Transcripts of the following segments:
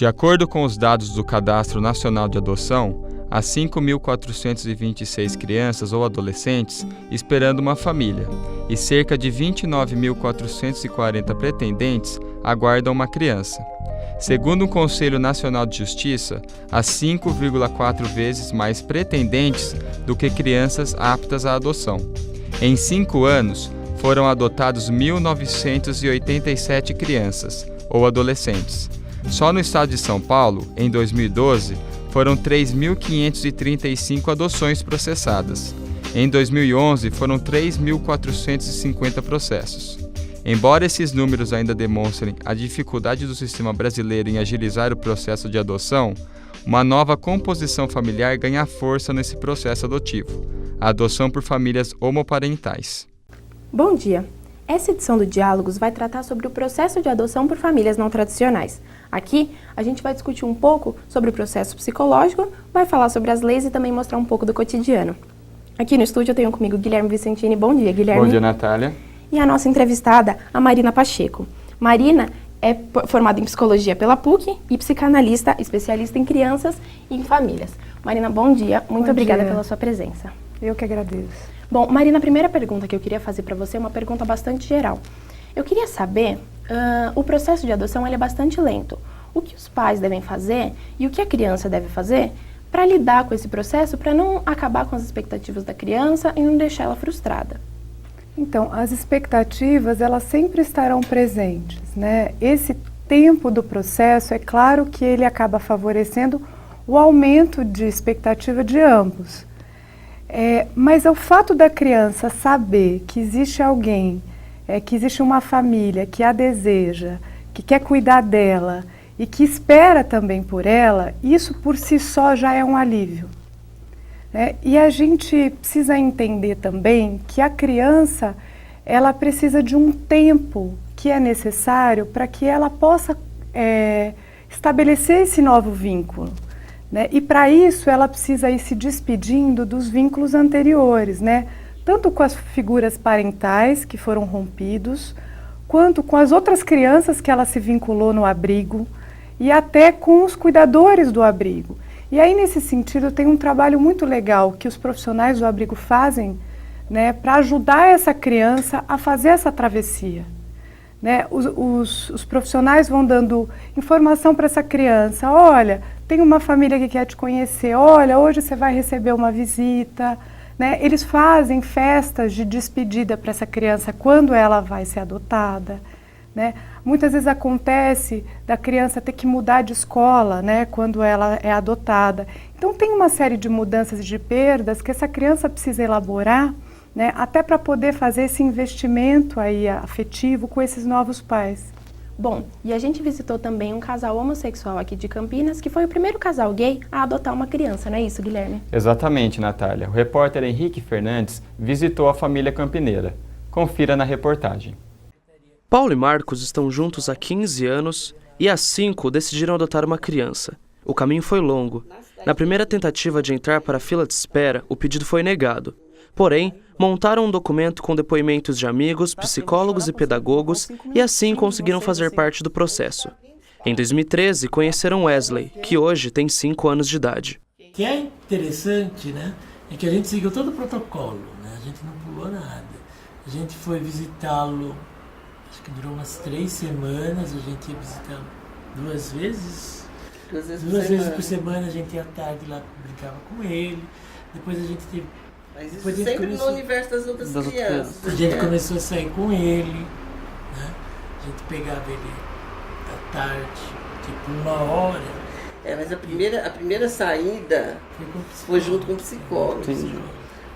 De acordo com os dados do Cadastro Nacional de Adoção, há 5.426 crianças ou adolescentes esperando uma família e cerca de 29.440 pretendentes aguardam uma criança. Segundo o Conselho Nacional de Justiça, há 5,4 vezes mais pretendentes do que crianças aptas à adoção. Em 5 anos, foram adotados 1.987 crianças ou adolescentes. Só no estado de São Paulo, em 2012, foram 3.535 adoções processadas. Em 2011, foram 3.450 processos. Embora esses números ainda demonstrem a dificuldade do sistema brasileiro em agilizar o processo de adoção, uma nova composição familiar ganha força nesse processo adotivo: a adoção por famílias homoparentais. Bom dia! Essa edição do Diálogos vai tratar sobre o processo de adoção por famílias não tradicionais. Aqui, a gente vai discutir um pouco sobre o processo psicológico, vai falar sobre as leis e também mostrar um pouco do cotidiano. Aqui no estúdio eu tenho comigo Guilherme Vicentini. Bom dia, Guilherme. Bom dia, Natália. E a nossa entrevistada, a Marina Pacheco. Marina é formada em psicologia pela PUC e psicanalista, especialista em crianças e em famílias. Marina, bom dia. Muito obrigada pela sua presença. Eu que agradeço. Bom, Marina, a primeira pergunta que eu queria fazer para você é uma pergunta bastante geral. Eu queria saber, o processo de adoção ele é bastante lento. O que os pais devem fazer e o que a criança deve fazer para lidar com esse processo, para não acabar com as expectativas da criança e não deixar ela frustrada? Então, as expectativas, elas sempre estarão presentes, né? Esse tempo do processo, é claro que ele acaba favorecendo o aumento de expectativa de ambos. Mas o fato da criança saber que existe alguém, que existe uma família que a deseja, que quer cuidar dela e que espera também por ela, isso por si só já é um alívio. E a gente precisa entender também que a criança, ela precisa de um tempo que é necessário para que ela possa estabelecer esse novo vínculo. E para isso ela precisa ir se despedindo dos vínculos anteriores, tanto com as figuras parentais que foram rompidos, quanto com as outras crianças que ela se vinculou no abrigo e até com os cuidadores do abrigo. E aí, nesse sentido, tem um trabalho muito legal que os profissionais do abrigo fazem para ajudar essa criança a fazer essa travessia. Os profissionais vão dando informação para essa criança: olha, tem uma família que quer te conhecer, olha, hoje você vai receber uma visita. Eles fazem festas de despedida para essa criança quando ela vai ser adotada. Muitas vezes acontece da criança ter que mudar de escola, quando ela é adotada. Então tem uma série de mudanças e de perdas que essa criança precisa elaborar, até para poder fazer esse investimento aí afetivo com esses novos pais. Bom, e a gente visitou também um casal homossexual aqui de Campinas, que foi o primeiro casal gay a adotar uma criança, não é isso, Guilherme? Exatamente, Natália. O repórter Henrique Fernandes visitou a família campineira. Confira na reportagem. Paulo e Marcos estão juntos há 15 anos e há 5 decidiram adotar uma criança. O caminho foi longo. Na primeira tentativa de entrar para a fila de espera, o pedido foi negado. Porém, montaram um documento com depoimentos de amigos, psicólogos e pedagogos e assim conseguiram fazer parte do processo. Em 2013, conheceram Wesley, que hoje tem 5 anos de idade. O que é interessante, é que a gente seguiu todo o protocolo, a gente não pulou nada. A gente foi visitá-lo, acho que durou umas 3 semanas, a gente ia visitá-lo 2 vezes. Duas vezes por semana a gente ia à tarde lá, brincava com ele. Depois a gente teve... Mas isso sempre no universo das outras crianças. A gente começou a sair com ele, a gente pegava ele à tarde, tipo 1 hora. Mas a primeira saída foi junto com o psicólogo,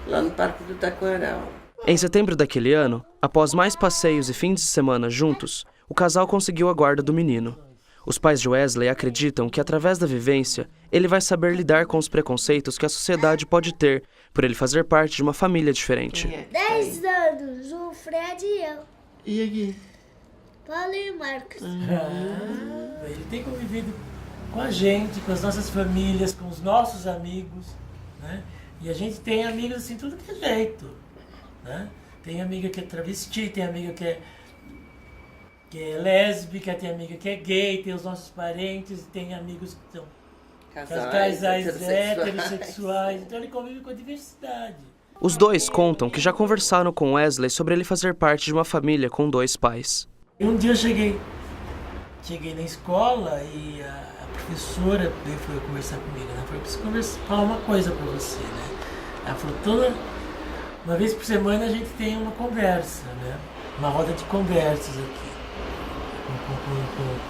lá no Parque do Taquaral. Em setembro daquele ano, após mais passeios e fins de semana juntos, o casal conseguiu a guarda do menino. Os pais de Wesley acreditam que, através da vivência, ele vai saber lidar com os preconceitos que a sociedade pode ter por ele fazer parte de uma família diferente. 10 anos, o Fred e eu. E aqui? Paulo e Marcos. Ele tem convivido com a gente, com as nossas famílias, com os nossos amigos, E a gente tem amigos assim, tudo que é jeito, Tem amiga que é travesti, tem amiga que é que é lésbica, tem amiga que é gay, tem os nossos parentes, tem amigos que são casais heterossexuais. Então ele convive com a diversidade. Os dois contam que já conversaram com Wesley sobre ele fazer parte de uma família com 2 pais. Um dia eu cheguei na escola e a professora foi conversar comigo, né? Falou, preciso falar uma coisa pra você, né? Ela falou, uma vez por semana a gente tem uma conversa, né? Uma roda de conversas aqui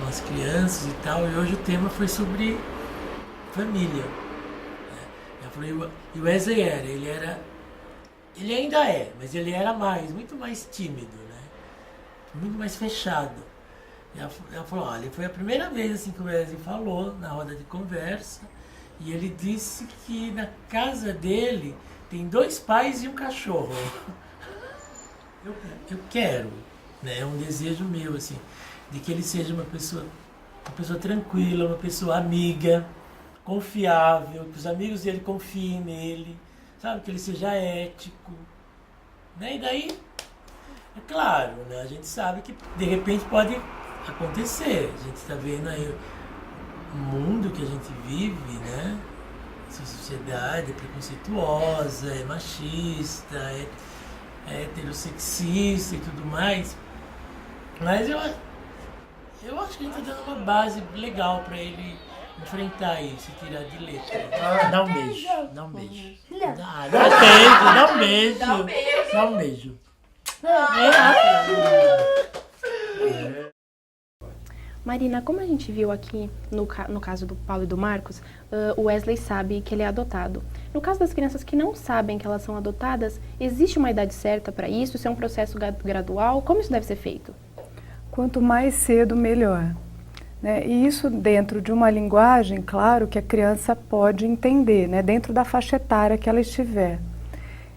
com as crianças e tal, e hoje o tema foi sobre família. Né? Ela falou, e o Wesley ele ainda é, mas ele era muito mais tímido, né? Muito mais fechado. Ela falou, olha, foi a primeira vez assim que o Wesley falou na roda de conversa, e ele disse que na casa dele tem 2 pais e um cachorro. Eu quero, né? É um desejo meu, assim, de que ele seja uma pessoa tranquila, uma pessoa amiga, confiável, que os amigos dele confiem nele, sabe? Que ele seja ético, né? E daí, é claro, né? A gente sabe que de repente pode acontecer. A gente está vendo aí o mundo que a gente vive, né? Essa sociedade é preconceituosa, é machista, é heterossexista e tudo mais. Mas eu acho que a gente está dando uma base legal para ele enfrentar isso e tirar de letra. Dá um beijo. Dá um beijo. Dá um beijo. Dá um beijo. Marina, como a gente viu aqui no caso do Paulo e do Marcos, o Wesley sabe que ele é adotado. No caso das crianças que não sabem que elas são adotadas, existe uma idade certa para isso? Isso é um processo gradual? Como isso deve ser feito? Quanto mais cedo, melhor. Né? E isso dentro de uma linguagem, claro, que a criança pode entender, né? Dentro da faixa etária que ela estiver.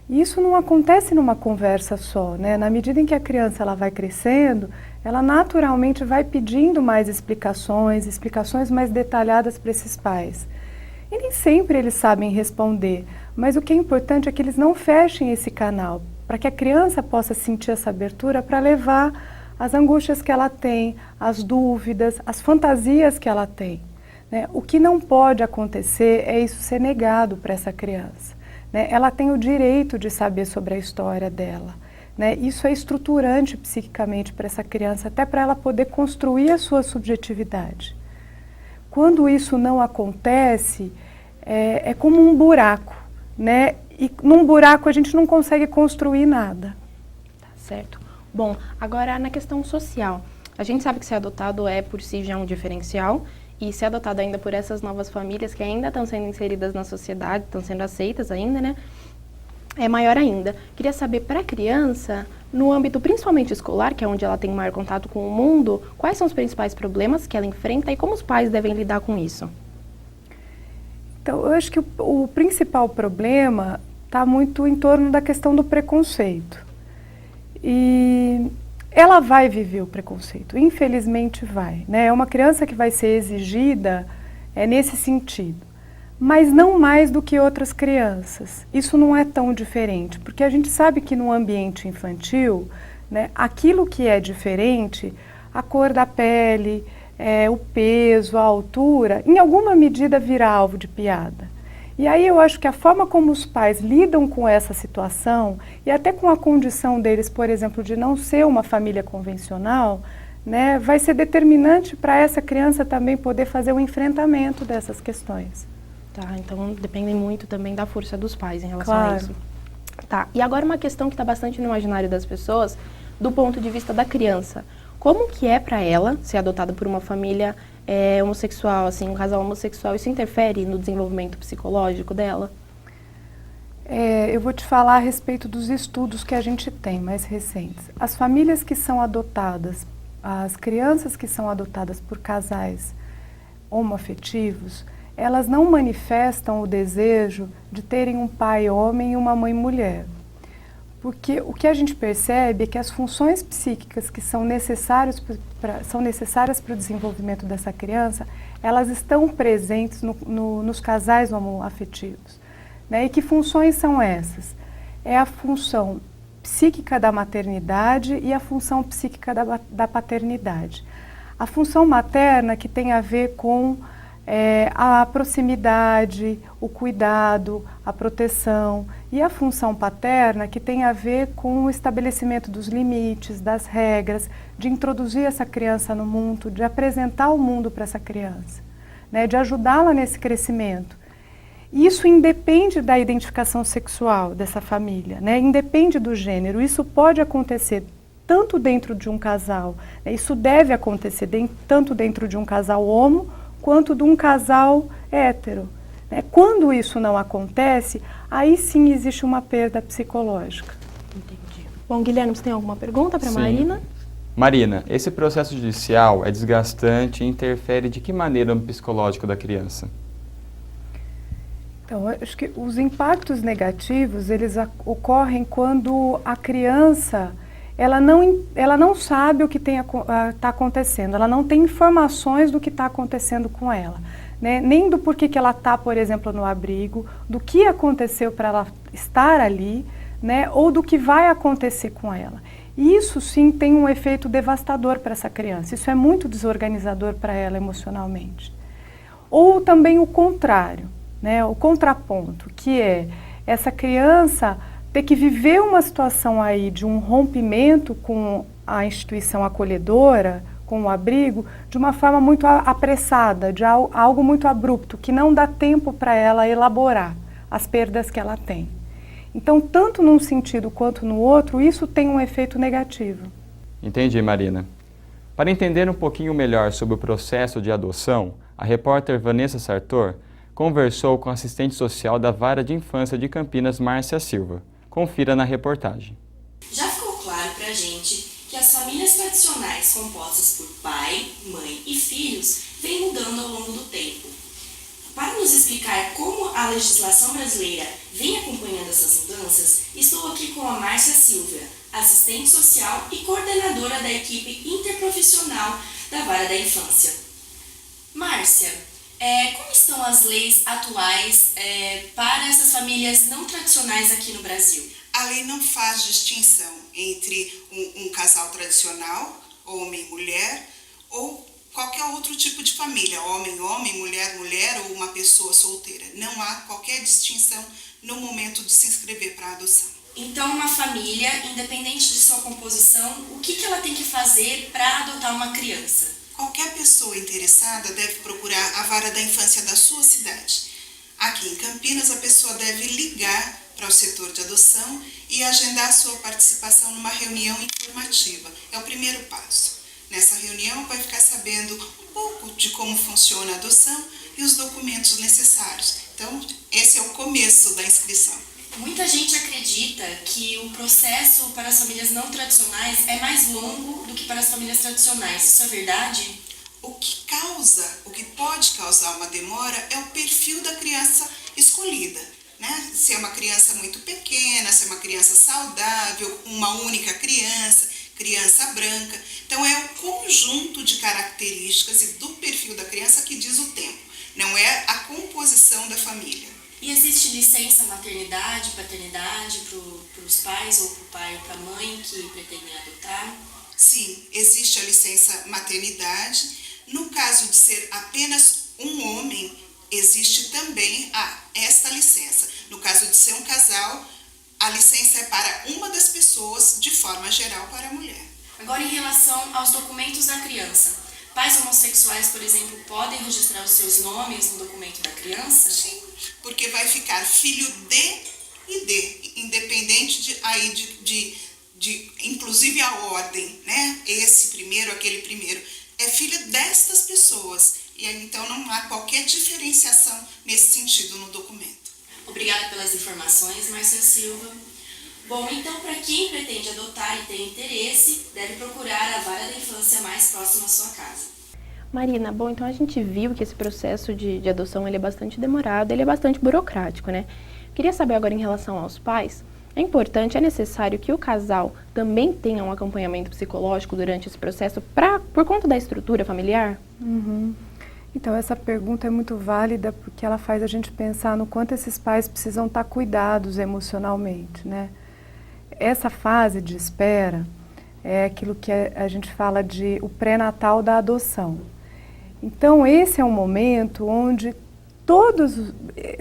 E isso não acontece numa conversa só, né? Na medida em que a criança ela vai crescendo, ela naturalmente vai pedindo mais explicações mais detalhadas para esses pais. E nem sempre eles sabem responder, mas o que é importante é que eles não fechem esse canal, para que a criança possa sentir essa abertura para levar as angústias que ela tem, as dúvidas, as fantasias que ela tem. Né? O que não pode acontecer é isso ser negado para essa criança. Né? Ela tem o direito de saber sobre a história dela. Né? Isso é estruturante psiquicamente para essa criança, até para ela poder construir a sua subjetividade. Quando isso não acontece, é como um buraco, né? E num buraco a gente não consegue construir nada. Tá certo. Bom, agora na questão social, a gente sabe que ser adotado é por si já um diferencial, e ser adotado ainda por essas novas famílias que ainda estão sendo inseridas na sociedade, estão sendo aceitas ainda, né? É maior ainda. Queria saber, para a criança, no âmbito principalmente escolar, que é onde ela tem maior contato com o mundo, quais são os principais problemas que ela enfrenta e como os pais devem lidar com isso? Então, eu acho que o principal problema está muito em torno da questão do preconceito. E ela vai viver o preconceito, infelizmente vai. Né? É uma criança que vai ser exigida nesse sentido. Mas não mais do que outras crianças. Isso não é tão diferente, porque a gente sabe que no ambiente infantil, né, aquilo que é diferente, a cor da pele, o peso, a altura, em alguma medida vira alvo de piada. E aí eu acho que a forma como os pais lidam com essa situação, e até com a condição deles, por exemplo, de não ser uma família convencional, né, vai ser determinante para essa criança também poder fazer o enfrentamento dessas questões. Tá, então depende muito também da força dos pais em relação a isso. Tá, e agora uma questão que está bastante no imaginário das pessoas, do ponto de vista da criança. Como que é para ela ser adotada por uma família homossexual, assim, um casal homossexual? Isso interfere no desenvolvimento psicológico dela? Eu vou te falar a respeito dos estudos que a gente tem mais recentes. As famílias que são adotadas, as crianças que são adotadas por casais homoafetivos, elas não manifestam o desejo de terem um pai homem e uma mãe mulher. Porque o que a gente percebe é que as funções psíquicas que são necessárias para o desenvolvimento dessa criança, elas estão presentes nos casais homoafetivos. Né? E que funções são essas? É a função psíquica da maternidade e a função psíquica da paternidade. A função materna, que tem a ver com a proximidade, o cuidado, a proteção, e a função paterna, que tem a ver com o estabelecimento dos limites, das regras, de introduzir essa criança no mundo, de apresentar o mundo para essa criança, né, de ajudá-la nesse crescimento. Isso independe da identificação sexual dessa família, né, independe do gênero. Isso pode acontecer tanto dentro de um casal, né, isso deve acontecer tanto dentro de um casal homo, quanto de um casal hétero. Né? Quando isso não acontece, aí sim existe uma perda psicológica. Entendi. Bom, Guilherme, você tem alguma pergunta para a Sim. Marina? Marina, esse processo judicial é desgastante e interfere de que maneira no psicológico da criança? Então, acho que os impactos negativos, eles ocorrem quando a criança ela não sabe o que está acontecendo, ela não tem informações do que está acontecendo com ela, né? Nem do porquê que ela está, por exemplo, no abrigo, do que aconteceu para ela estar ali, né? Ou do que vai acontecer com ela. E isso sim tem um efeito devastador para essa criança, isso é muito desorganizador para ela emocionalmente. Ou também o contrário, né? O contraponto, que é essa criança ter que viver uma situação aí de um rompimento com a instituição acolhedora, com o abrigo, de uma forma muito apressada, de algo muito abrupto, que não dá tempo para ela elaborar as perdas que ela tem. Então, tanto num sentido quanto no outro, isso tem um efeito negativo. Entendi, Marina. Para entender um pouquinho melhor sobre o processo de adoção, a repórter Vanessa Sartor conversou com a assistente social da Vara de Infância de Campinas, Márcia Silva. Confira na reportagem. Já ficou claro pra gente que as famílias tradicionais compostas por pai, mãe e filhos vêm mudando ao longo do tempo. Para nos explicar como a legislação brasileira vem acompanhando essas mudanças, estou aqui com a Márcia Silva, assistente social e coordenadora da equipe interprofissional da Vara da Infância. Márcia, como estão as leis atuais para essas famílias não tradicionais aqui no Brasil? A lei não faz distinção entre um casal tradicional, homem e mulher, ou qualquer outro tipo de família, homem, mulher, ou uma pessoa solteira. Não há qualquer distinção no momento de se inscrever para a adoção. Então, uma família, independente de sua composição, o que ela tem que fazer para adotar uma criança? Qualquer pessoa interessada deve procurar a Vara da Infância da sua cidade. Aqui em Campinas, a pessoa deve ligar para o setor de adoção e agendar sua participação numa reunião informativa. É o primeiro passo. Nessa reunião, vai ficar sabendo um pouco de como funciona a adoção e os documentos necessários. Então, esse é o começo da inscrição. Muita gente acredita que o processo para as famílias não tradicionais é mais longo do que para as famílias tradicionais. Isso é verdade? O que pode causar uma demora é o perfil da criança escolhida, né? Se é uma criança muito pequena, se é uma criança saudável, uma única criança branca. Então é o conjunto de características e do perfil da criança que diz o tempo, não é a composição da família. E existe licença maternidade, paternidade para os pais, ou para o pai ou para a mãe que pretendem adotar? Sim, existe a licença maternidade. No caso de ser apenas um homem, existe também esta licença. No caso de ser um casal, a licença é para uma das pessoas, de forma geral, para a mulher. Agora, em relação aos documentos da criança, pais homossexuais, por exemplo, podem registrar os seus nomes no documento da criança? Sim, porque vai ficar filho de e de, independente de inclusive a ordem, né? Esse primeiro, aquele primeiro, é filho destas pessoas. E então não há qualquer diferenciação nesse sentido no documento. Obrigada pelas informações, Márcia Silva. Bom, então, para quem pretende adotar e tem interesse, deve procurar a Vara da Infância mais próxima à sua casa. Marina, bom, então a gente viu que esse processo de adoção ele é bastante demorado, ele é bastante burocrático, né? Queria saber agora em relação aos pais, é necessário que o casal também tenha um acompanhamento psicológico durante esse processo por conta da estrutura familiar? Uhum. Então, essa pergunta é muito válida porque ela faz a gente pensar no quanto esses pais precisam estar cuidados emocionalmente, né? essa fase de espera é aquilo que a gente fala de o pré-natal da adoção. Então, esse é um momento onde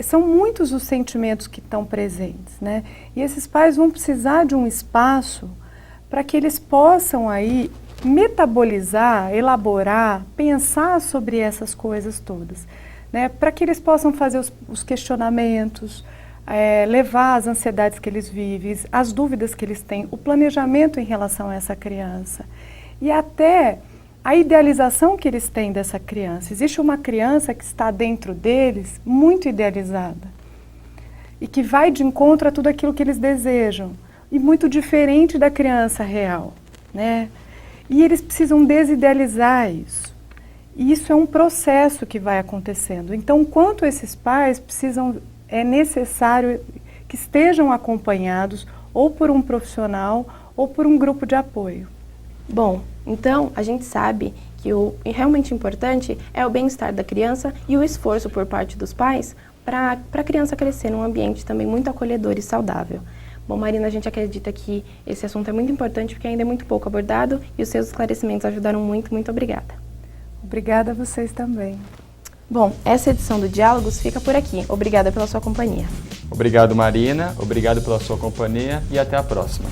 são muitos os sentimentos que estão presentes, né? E esses pais vão precisar de um espaço para que eles possam aí metabolizar, elaborar, pensar sobre essas coisas todas, né? Para que eles possam fazer os questionamentos, levar as ansiedades que eles vivem, as dúvidas que eles têm, o planejamento em relação a essa criança e até a idealização que eles têm dessa criança. Existe uma criança que está dentro deles muito idealizada e que vai de encontro a tudo aquilo que eles desejam e muito diferente da criança real, né? E eles precisam desidealizar isso. E isso é um processo que vai acontecendo. Então, quanto esses pais é necessário que estejam acompanhados ou por um profissional ou por um grupo de apoio. Bom, então a gente sabe que o realmente importante é o bem-estar da criança e o esforço por parte dos pais para a criança crescer num ambiente também muito acolhedor e saudável. Bom, Marina, a gente acredita que esse assunto é muito importante porque ainda é muito pouco abordado e os seus esclarecimentos ajudaram muito. Muito obrigada. Obrigada a vocês também. Bom, essa edição do Diálogos fica por aqui. Obrigada pela sua companhia. Obrigado, Marina. Obrigado pela sua companhia e até a próxima.